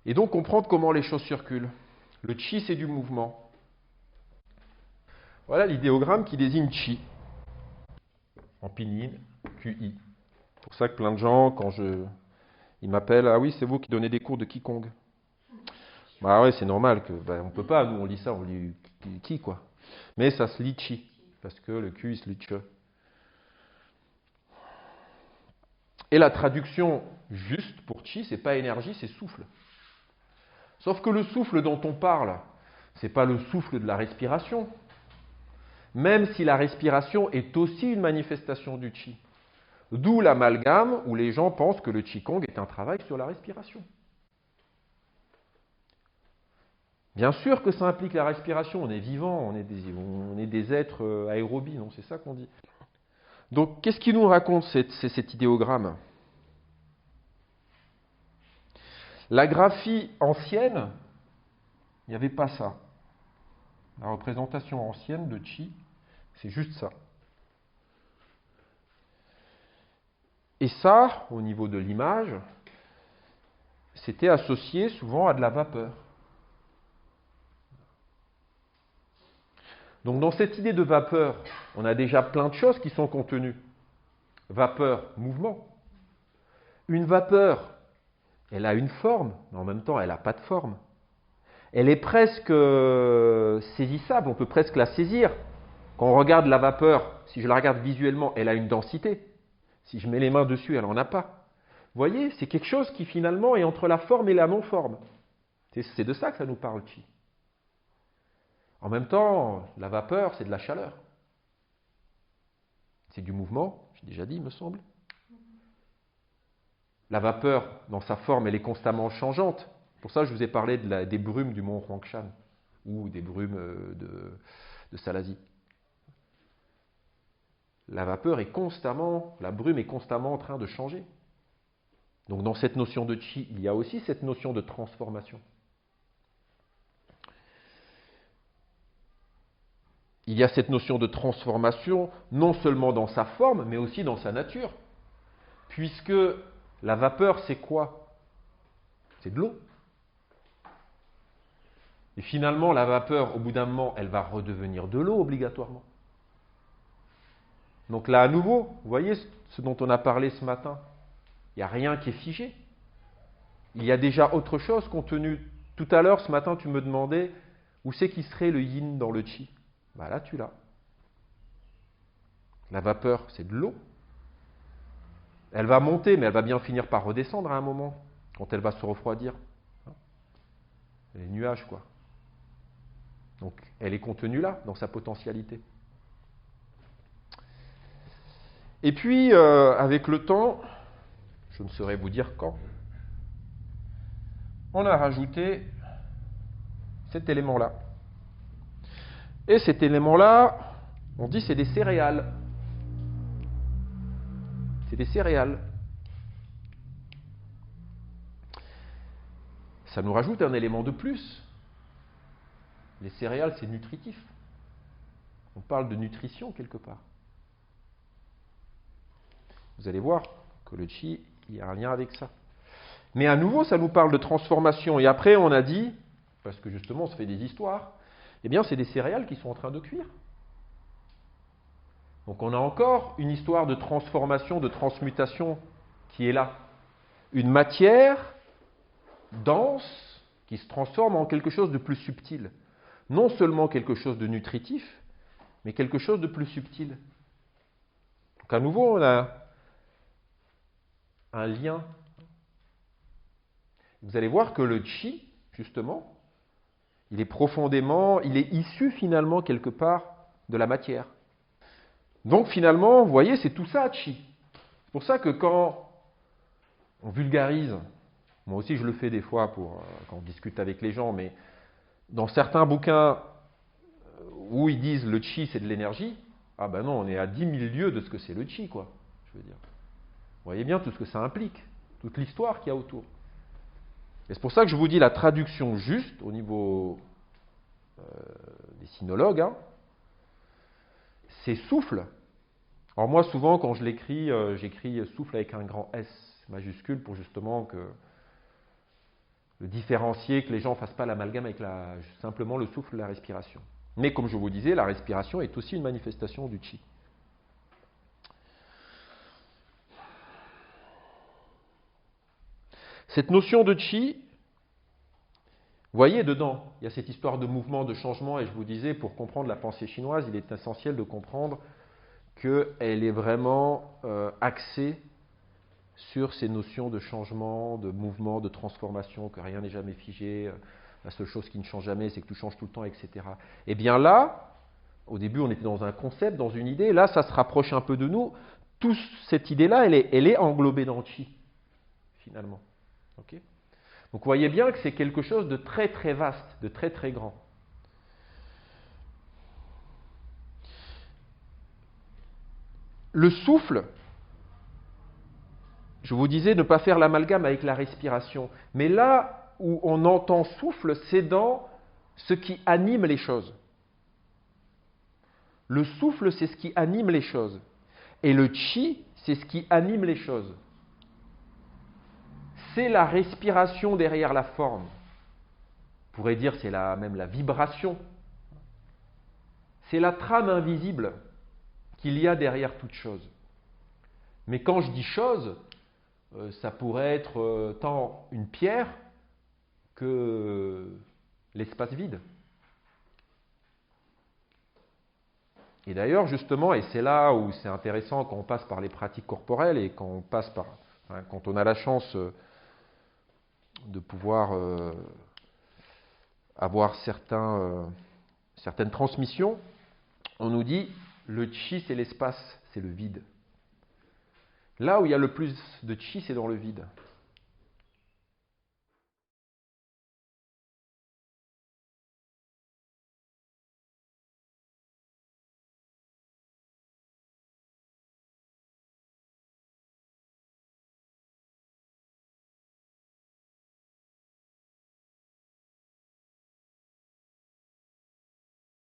Et donc comprendre comment les choses circulent. Le chi, c'est du mouvement. Voilà l'idéogramme qui désigne chi, en pinyin, QI. C'est pour ça que plein de gens, ils m'appellent, ah oui, c'est vous qui donnez des cours de Qigong. Bah ouais, c'est normal que, on peut pas, nous on lit ça, on lit qui quoi. Mais ça se lit chi, parce que le Q il se lit che. Et la traduction juste pour chi, c'est pas énergie, c'est souffle. Sauf que le souffle dont on parle, c'est pas le souffle de la respiration. Même si la respiration est aussi une manifestation du chi. D'où l'amalgame où les gens pensent que le Qigong est un travail sur la respiration. Bien sûr que ça implique la respiration, on est vivant, on est des êtres aérobies, non, c'est ça qu'on dit. Donc, qu'est-ce qu'il nous raconte cet idéogramme? La graphie ancienne, il n'y avait pas ça. La représentation ancienne de Qi, c'est juste ça. Et ça, au niveau de l'image, c'était associé souvent à de la vapeur. Donc dans cette idée de vapeur, on a déjà plein de choses qui sont contenues. Vapeur, mouvement. Une vapeur, elle a une forme, mais en même temps, elle n'a pas de forme. Elle est presque saisissable, on peut presque la saisir. Quand on regarde la vapeur, si je la regarde visuellement, elle a une densité. Si je mets les mains dessus, elle n'en a pas. Vous voyez, c'est quelque chose qui finalement est entre la forme et la non-forme. C'est de ça que ça nous parle, Qi. En même temps, la vapeur, c'est de la chaleur. C'est du mouvement, j'ai déjà dit, il me semble. La vapeur, dans sa forme, elle est constamment changeante. Pour ça, je vous ai parlé des brumes du mont Huangshan ou des brumes de Salazie. La vapeur est constamment, la brume est constamment en train de changer. Donc dans cette notion de Qi, il y a aussi cette notion de transformation. Il y a cette notion de transformation non seulement dans sa forme, mais aussi dans sa nature. Puisque la vapeur, c'est quoi? C'est de l'eau. Et finalement, la vapeur, au bout d'un moment, elle va redevenir de l'eau obligatoirement. Donc là, à nouveau, vous voyez ce dont on a parlé ce matin. Il n'y a rien qui est figé. Il y a déjà autre chose contenu. Tout à l'heure, ce matin, tu me demandais où c'est qui serait le yin dans le chi. Là, tu l'as. La vapeur, c'est de l'eau. Elle va monter, mais elle va bien finir par redescendre à un moment, quand elle va se refroidir. Les nuages, quoi. Donc, elle est contenue là, dans sa potentialité. Et puis, avec le temps, je ne saurais vous dire quand, on a rajouté cet élément-là. Et cet élément-là, on dit c'est des céréales. C'est des céréales. Ça nous rajoute un élément de plus. Les céréales, c'est nutritif. On parle de nutrition quelque part. Vous allez voir que le chi, il y a un lien avec ça. Mais à nouveau, ça nous parle de transformation. Et après, on a dit, parce que justement, on se fait des histoires, eh bien, c'est des céréales qui sont en train de cuire. Donc on a encore une histoire de transformation, de transmutation qui est là. Une matière dense qui se transforme en quelque chose de plus subtil. Non seulement quelque chose de nutritif, mais quelque chose de plus subtil. Donc à nouveau, on a un lien. Vous allez voir que le chi, justement, il est issu finalement quelque part de la matière. Donc finalement, vous voyez, c'est tout ça, chi. C'est pour ça que quand on vulgarise, moi aussi je le fais des fois quand on discute avec les gens, mais dans certains bouquins où ils disent le chi c'est de l'énergie, ah ben non, on est à 10 000 lieues de ce que c'est le chi, quoi, je veux dire. Vous voyez bien tout ce que ça implique, toute l'histoire qu'il y a autour. Et c'est pour ça que je vous dis la traduction juste au niveau des sinologues, hein, c'est souffle. Alors moi souvent quand je l'écris, j'écris souffle avec un grand S majuscule pour justement que différencier, que les gens ne fassent pas l'amalgame avec simplement le souffle et la respiration. Mais comme je vous disais, la respiration est aussi une manifestation du chi. Cette notion de chi, vous voyez dedans, il y a cette histoire de mouvement, de changement, et je vous disais, pour comprendre la pensée chinoise, il est essentiel de comprendre qu'elle est vraiment axée sur ces notions de changement, de mouvement, de transformation, que rien n'est jamais figé, la seule chose qui ne change jamais, c'est que tout change tout le temps, etc. Et bien là, au début, on était dans un concept, dans une idée, là, ça se rapproche un peu de nous. Toute cette idée-là, elle est englobée dans Qi, finalement. Okay. Donc vous voyez bien que c'est quelque chose de très très vaste, de très très grand. Le souffle, je vous disais ne pas faire l'amalgame avec la respiration, mais là où on entend souffle, c'est dans ce qui anime les choses. Le souffle, c'est ce qui anime les choses. Et le chi, c'est ce qui anime les choses. C'est la respiration derrière la forme. On pourrait dire c'est même la vibration. C'est la trame invisible qu'il y a derrière toute chose. Mais quand je dis chose, ça pourrait être tant une pierre que l'espace vide. Et d'ailleurs, justement, et c'est là où c'est intéressant quand on passe par les pratiques corporelles et quand on a la chance de pouvoir avoir certaines transmissions, on nous dit le chi c'est l'espace, c'est le vide. Là où il y a le plus de chi, c'est dans le vide.